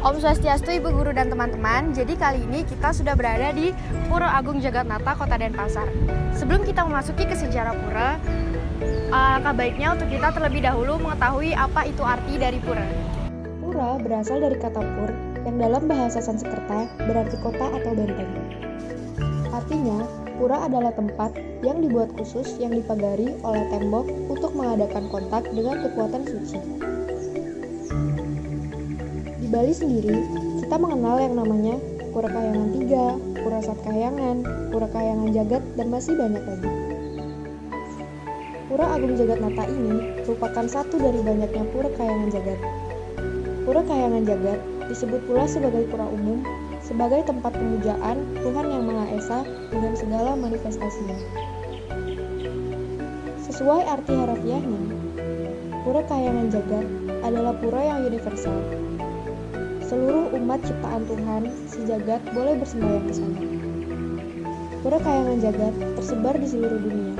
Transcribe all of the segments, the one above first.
Om Swastiastu, Ibu Guru dan teman-teman. Jadi kali ini kita sudah berada di Pura Agung Jagatnata, Kota Denpasar. Sebelum kita memasuki ke sejarah pura, alangkah baiknya untuk kita terlebih dahulu mengetahui apa itu arti dari pura. Pura berasal dari kata pur yang dalam bahasa Sanskerta berarti kota atau benteng. Artinya, pura adalah tempat yang dibuat khusus yang dipagari oleh tembok untuk mengadakan kontak dengan kekuatan suci. Di Bali sendiri, kita mengenal yang namanya Pura Kahyangan 3, Pura Satkahyangan, Pura Kahyangan Jagat, dan masih banyak lagi. Pura Agung Jagatnata ini merupakan satu dari banyaknya Pura Kahyangan Jagat. Pura Kahyangan Jagat disebut pula sebagai pura umum, sebagai tempat pemujaan Tuhan Yang Maha Esa dengan segala manifestasinya. Sesuai arti harafiahnya, Pura Kahyangan Jagat adalah pura yang universal. Seluruh umat ciptaan Tuhan sejagat boleh bersembahyang ke sana. Pura Kahyangan Jagat tersebar di seluruh dunia.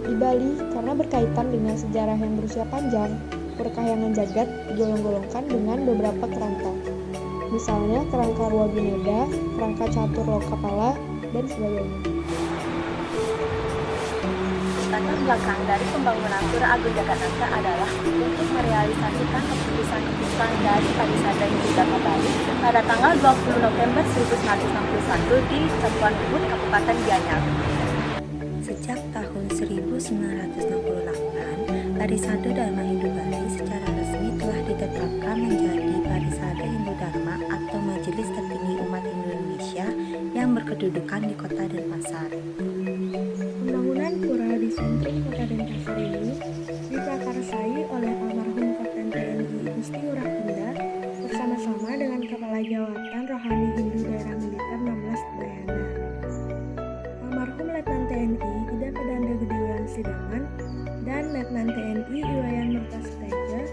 Di Bali, karena berkaitan dengan sejarah yang berusia panjang, Pura Kahyangan Jagat digolong-golongkan dengan beberapa kerangka. Misalnya kerangka Ruwagineda, kerangka Catur Lokapala, dan sebagainya. Latar belakang dari pembangunan Pura Agung Jagatnata adalah untuk merealisasikan keputusan-keputusan dari Parisada Hindu Dharma Bali pada tanggal 20 November 1961 di Tepuan Ubud, Kabupaten Gianyar. Sejak tahun 1968, Parisada Dharma Hindu Bali secara resmi telah ditetapkan menjadi Parisada Hindu Dharma atau Majelis Tertinggi Umat Hindu Indonesia yang berkedudukan di Kota Denpasar. Pembangunan pura di sentrum Kota Denpasar ini diprakarsai oleh almarhum Kapten TNI Gusti Ngurah Pindad bersama-sama dengan Kepala Jawatan Rohani Hindu Daerah Militer 16 Udayana. Almarhum Letnan TNI Ida Pedanda Gedewayan Sidaman dan Letnan TNI Iwayan Mertasiteja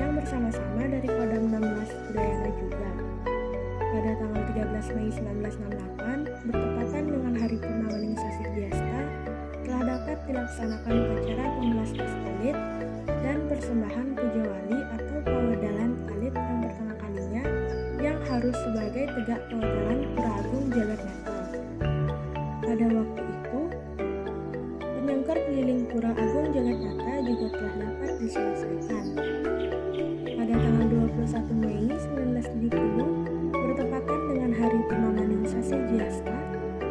yang bersama-sama dari Kodam 16 Udayana juga. Pada tanggal 13 Mei 1968, bertepatan dengan Hari Purnamaning Sasi Diasta, telah dapat dilaksanakan upacara pembelas alit dan persembahan puja wali atau pawadalan alit yang pertama kalinya yang harus sebagai tegak pawadalan Pura Agung Jagatnata. Pada waktu itu, penyangkar keliling Pura Agung Jagatnata juga telah dapat diselesaikan. Pada tanggal 21 Mei 1970, bertepatan dengan Hari Purnamaning Sasi Diasta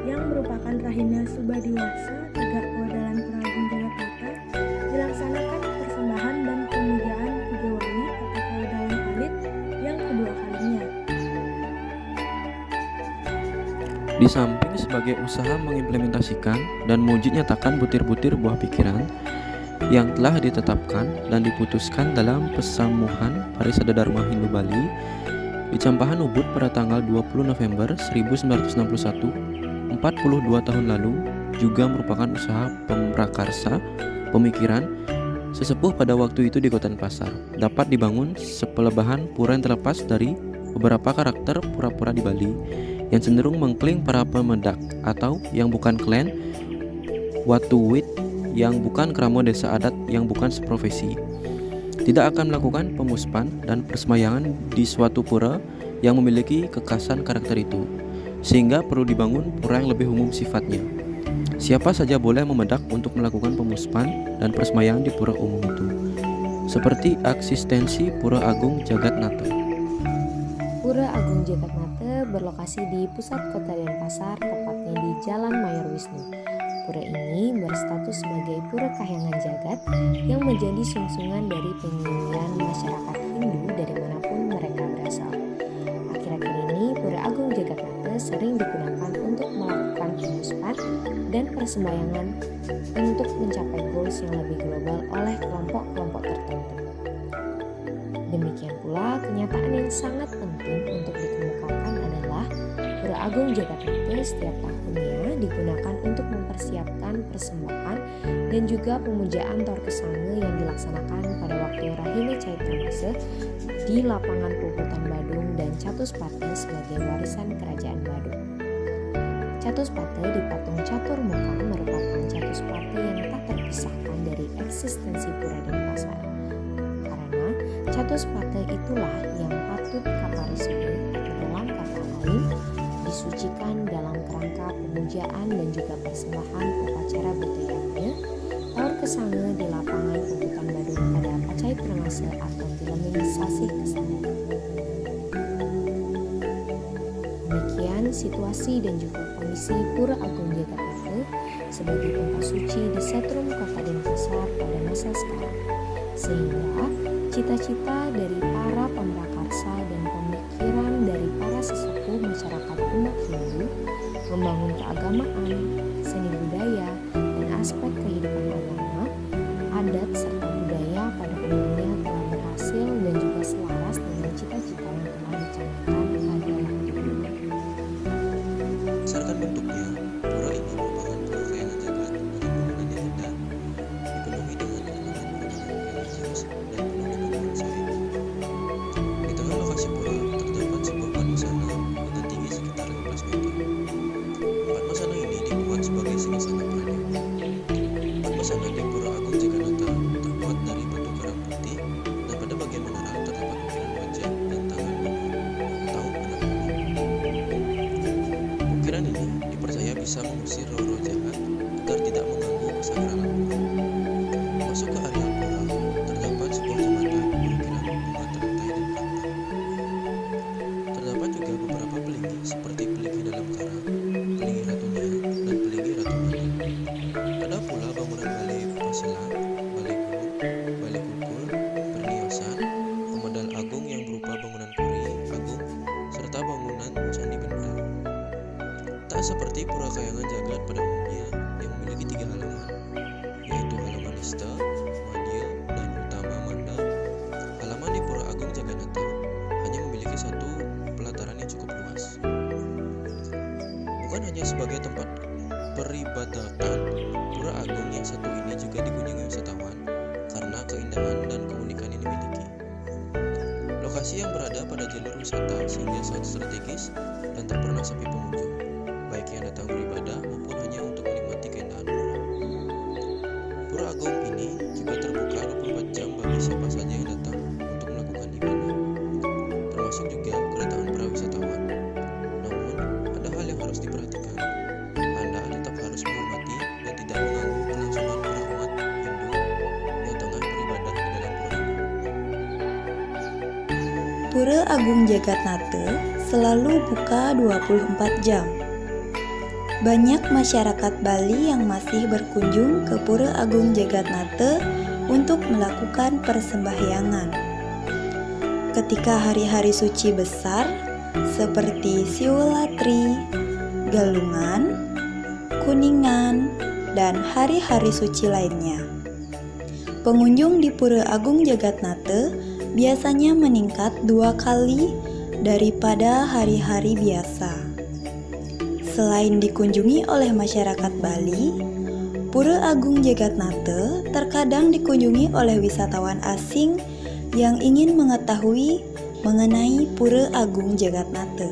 yang merupakan Rahina Subadiwasa tegak pawadalan Pura Agung Jagatnata, dilaksanakan persembahan dan pemujaan puja wali atau pawadalan alit yang kedua kalinya. Di samping sebagai usaha mengimplementasikan dan mewujud nyatakan butir-butir buah pikiran yang telah ditetapkan dan diputuskan dalam Pesamuhan Parisada Dharma Hindu Bali di Campahan Ubud pada tanggal 20 November 1961, 42 tahun lalu, juga merupakan usaha pemrakarsa pemikiran sesepuh pada waktu itu di Kota Denpasar. Dapat dibangun sepelebahan pura yang terlepas dari beberapa karakter pura-pura di Bali yang cenderung mengklaim para pemedak atau yang bukan klan, watuwit yang bukan keramo desa adat yang bukan seprofesi, tidak akan melakukan pemuspan dan persemayangan di suatu pura yang memiliki kekhasan karakter itu, sehingga perlu dibangun pura yang lebih umum sifatnya. Siapa saja boleh memedak untuk melakukan pemuspan dan persemayangan di pura umum itu, seperti eksistensi Pura Agung Jagatnata. Pura Agung Jagatnata berlokasi di pusat Kota Denpasar, tepatnya di Jalan Mayor Wisnu. Pura ini berstatus sebagai Pura Kahyangan Jagat yang menjadi sungsungan dari penginginan masyarakat Hindu dari manapun mereka berasal. Akhir-akhir ini, Pura Agung Jagatnata sering digunakan untuk melakukan pemuspan dan persembahyangan untuk mencapai goals yang lebih global oleh kelompok-kelompok tertentu. Demikian pula, kenyataan yang sangat penting untuk dikemukakan adalah Pura Agung Jagatnata setiap tahunnya digunakan untuk mempersiapkan persembahan dan juga pemujaan Tor Kesanga yang dilaksanakan pada waktu Rahina Caitrangasa di lapangan Puputan Badung dan Catuspate sebagai warisan Kerajaan Badung. Catuspate di patung Catur Muka merupakan Catuspate yang tak terpisahkan dari eksistensi Pura Denpasar. Karena Chatuspate itulah yang patut kaparisube atau dalam kata lain disucikan dalam kerangka pemujaan dan juga persembahan upacara budayanya taur kesange di lapangan Pembutan Badung pada Pacai Purnase atau Tileming Sasih Kesana. Demikian situasi dan juga kondisi Pura Agung Jagatnata sebagai tempat suci di setrum Kota Denpasar pada masa sekarang, sehingga cita-cita dari para pemrakarsa dan pemikiran dari para sesepuh masyarakat umat Hindu membangun keagamaan, seni budaya, dan aspek kehidupan agama, adat serta budaya pada umumnya telah berhasil dan juga selaras dengan cita-cita yang telah dicanangkan pada waktu dulu. Berdasarkan bentuknya, pura ini merupakan pura kayangan jagat dengan bangunan yang indah, dipenuhi dengan elemen-elemen religius dan penuh dengan nuansa Hindu. Di tengah lokasi pura terdapat sebuah padmasana dengan tinggi sekitar 15 meter. Padmasana ini dibuat sebagai singgasana pradana. Padmasana di Pura Agung Jagatnata terbuat dari batu karang putih dan pada bagian menara terdapat ukiran wajah dan tangan atau anak panah. Ukiran ini dipercaya bisa mengusir roh-roh jahat agar tidak mengganggu kesakralan pura. Masuk ke area pura terdapat sebuah jembatan berukiran bunga teratai dan kantang. Terdapat juga beberapa pelingi seperti pelingi dalam karang, pelingi Ratu Nia, dan pelingi Ratu Mani. Ada pula bangunan balai Paselan, balai gulung, balai kukur, perniosan, pemedal agung yang berupa bangunan kori agung, serta bangunan candi benda. Tak seperti pura kayangan jagat pada umumnya yang memiliki 3 halaman, yaitu halaman Nista, Madil, dan Utama Manda. Halaman di Pura Agung Jagatnata hanya memiliki satu pelataran yang cukup luas. Bukan hanya sebagai tempat peribadatan, Pura Agung yang satu ini juga dikunjungi wisatawan karena keindahan dan keunikan yang dimiliki. Lokasi yang berada pada jalur wisata sehingga sangat strategis dan tak pernah sepi pengunjung, baik yang datang beribadah maupun hanya untuk menikmati keindahan pura. Pura Agung ini juga terbuka 24 jam bagi siapa saja yang datang untuk melakukan ibadah, termasuk juga kedatangan para wisatawan. Namun, ada hal yang harus diperhatikan. Anda tetap harus menghormati dan tidak mengganggu kelangsungan para umat Hindu yang tengah beribadah di dalam pura ini. Pura Agung Jagatnata selalu buka 24 jam. Banyak masyarakat Bali yang masih berkunjung ke Pura Agung Jagatnata untuk melakukan persembahyangan. Ketika hari-hari suci besar seperti Siulatri, Galungan, Kuningan, dan hari-hari suci lainnya. Pengunjung di Pura Agung Jagatnata biasanya meningkat 2 kali daripada hari-hari biasa. Selain dikunjungi oleh masyarakat Bali, Pura Agung Jagatnata terkadang dikunjungi oleh wisatawan asing yang ingin mengetahui mengenai Pura Agung Jagatnata.